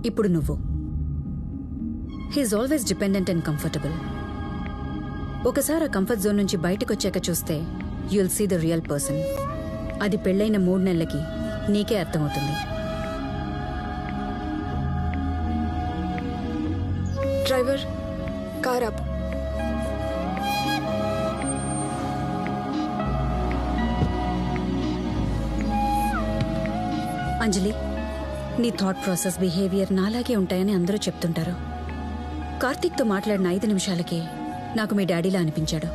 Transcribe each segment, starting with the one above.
ఇప్పుడు నువ్వు. He is always dependent and comfortable. ఒకసారి ఆ కంఫర్ట్ జోన్ నుంచి బయటకు వచ్చాక చూస్తే you'll see the real person. అది పెళ్ళైన 3 నెలలకి నీకే అర్థమవుతుంది. డ్రైవర్, కార్ ఆపు. అంజలి, నీ థాట్ ప్రాసెస్, బిహేవియర్ నాలాగే ఉంటాయని అందరూ చెప్తుంటారు. కార్తీక్తో మాట్లాడిన 5 నిమిషాలకే నాకు మీ డాడీలా అనిపించాడు.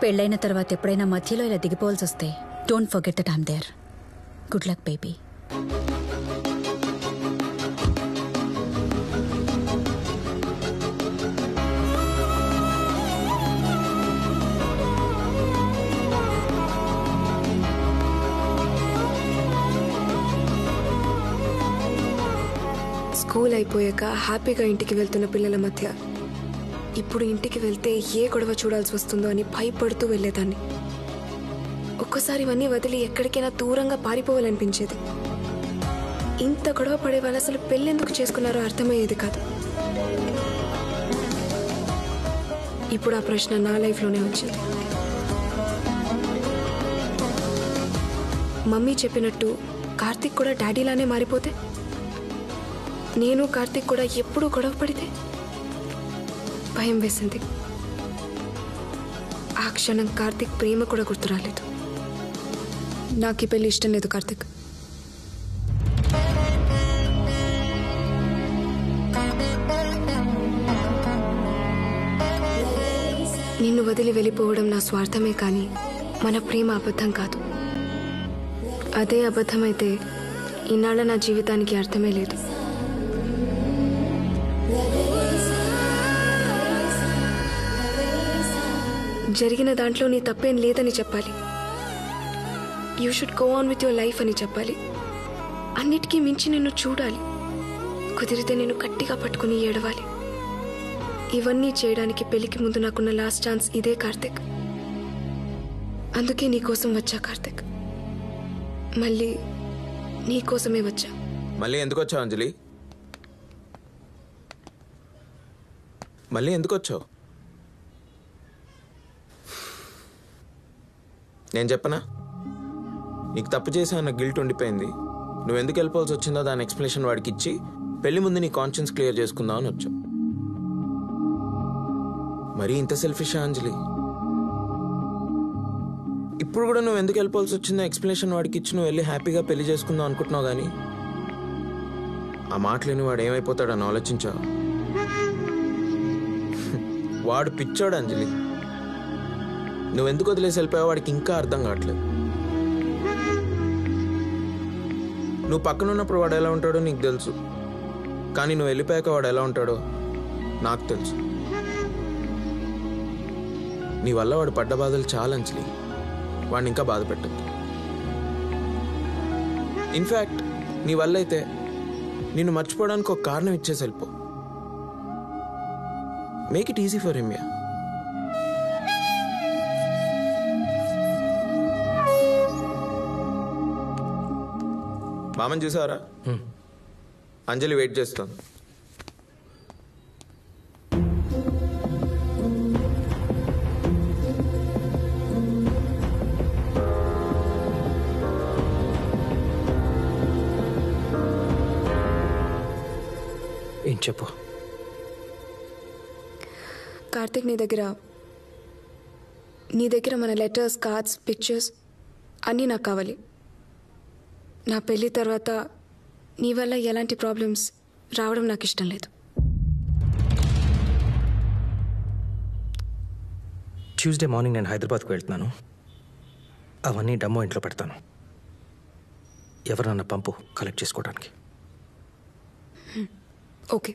పెళ్ళైన తర్వాత ఎప్పుడైనా మధ్యలో ఇలా దిగిపోవాల్సి వస్తే don't forget that I'm there. Good luck baby. School అయిపోయాక హ్యాపీగా ఇంటికి వెళ్తున్న పిల్లల మధ్య ఇప్పుడు ఇంటికి వెళ్తే ఏ గొడవ చూడాల్సి వస్తుందో అని భయపడుతూ వెళ్ళేదాన్ని. ఒక్కసారి ఇవన్నీ వదిలి ఎక్కడికైనా దూరంగా పారిపోవాలనిపించేది. ఇంత గొడవ పడే వాళ్ళు అసలు పెళ్ళెందుకు చేసుకున్నారో అర్థమయ్యేది కాదు. ఇప్పుడు ఆ ప్రశ్న నా లైఫ్లోనే వచ్చింది. మమ్మీ చెప్పినట్టు కార్తీక్ కూడా డాడీలానే మారిపోతే, నేను కార్తీక్ కూడా ఎప్పుడూ గొడవ పడితే భయం వేసింది. ఆ క్షణం కార్తీక్ ప్రేమ కూడా గుర్తు రాలేదు. నాకు ఈ పెళ్లి ఇష్టం లేదు కార్తీక్. నిన్ను వదిలి వెళ్ళిపోవడం నా స్వార్థమే కానీ మన ప్రేమ అబద్ధం కాదు. అదే అబద్ధమైతే ఇన్నాళ్ళ నా జీవితానికి అర్థమే లేదు. జరిగిన దాంట్లో నీ తప్పేం లేదని చెప్పాలి. You should go on with your life అని చెప్పాలి. అన్నిటికీ మించి నిన్ను చూడాలి. కుదిరితే నేను గట్టిగా పట్టుకుని ఏడవాలి. ఇవన్నీ చేయడానికి పెళ్లికి ముందు నాకున్న లాస్ట్ ఛాన్స్ ఇదే కార్తిక్. అందుకే నీకోసం వచ్చా కార్తిక్. మళ్ళీ నీకోసమే వచ్చా. మళ్ళీ ఎందుకు వచ్చావు అంజలి? మళ్ళీ ఎందుకు వచ్చావు? నేను చెప్పనా? నీకు తప్పు చేశాను గిల్ట్ ఉండిపోయింది. నువ్వు ఎందుకు వెళ్ళిపోవాల్సి వచ్చిందో దాని ఎక్స్ప్లెనేషన్ వాడికి ఇచ్చి పెళ్లి ముందు నీ కాన్షియన్స్ క్లియర్ చేసుకుందాం అని వచ్చావు. మరీ ఇంత సెల్ఫిషా అంజలి? ఇప్పుడు కూడా నువ్వు ఎందుకు వెళ్ళిపోవాల్సి వచ్చిందో ఎక్స్ప్లెనేషన్ వాడికి ఇచ్చి నువ్వు వెళ్ళి హ్యాపీగా పెళ్లి చేసుకుందాం అనుకుంటున్నావు. కానీ ఆ మాటలేని వాడు ఏమైపోతాడని ఆలోచించావు? వాడు పిచ్చాడు అంజలి. నువ్వెందుకు వదిలేసి వెళ్ళిపోయావు వాడికి ఇంకా అర్థం కావట్లేదు. నువ్వు పక్కన ఉన్నప్పుడు వాడు ఎలా ఉంటాడో నీకు తెలుసు, కానీ నువ్వు వెళ్ళిపోయాక వాడు ఎలా ఉంటాడో నాకు తెలుసు. నీ వల్ల వాడు పడ్డ బాధలు చాలా అంజలి. వాడిని ఇంకా బాధ పెట్టద్దు. ఇన్ఫ్యాక్ట్ నీ వల్ల అయితే నిన్ను మర్చిపోవడానికి ఒక కారణం ఇచ్చేసి వెళ్ళిపో. Make it easy for him. Yeah, మామని చూసావరా? అంజలి వెయిట్ చేస్తాను. ఏం చెప్పు? కార్తిక్, నీ దగ్గర మన లెటర్స్, కార్డ్స్, పిక్చర్స్ అన్నీ నాకు కావాలి. నా పెళ్ళి తర్వాత నీ వల్ల ఎలాంటి ప్రాబ్లమ్స్ రావడం నాకు ఇష్టం లేదు. ట్యూస్డే మార్నింగ్ నేను హైదరాబాద్కి వెళ్తున్నాను. అవన్నీ డమ్మో ఇంట్లో పెడతాను. ఎవరన్నా పంపు కలెక్ట్ చేసుకోవడానికి. ఓకే.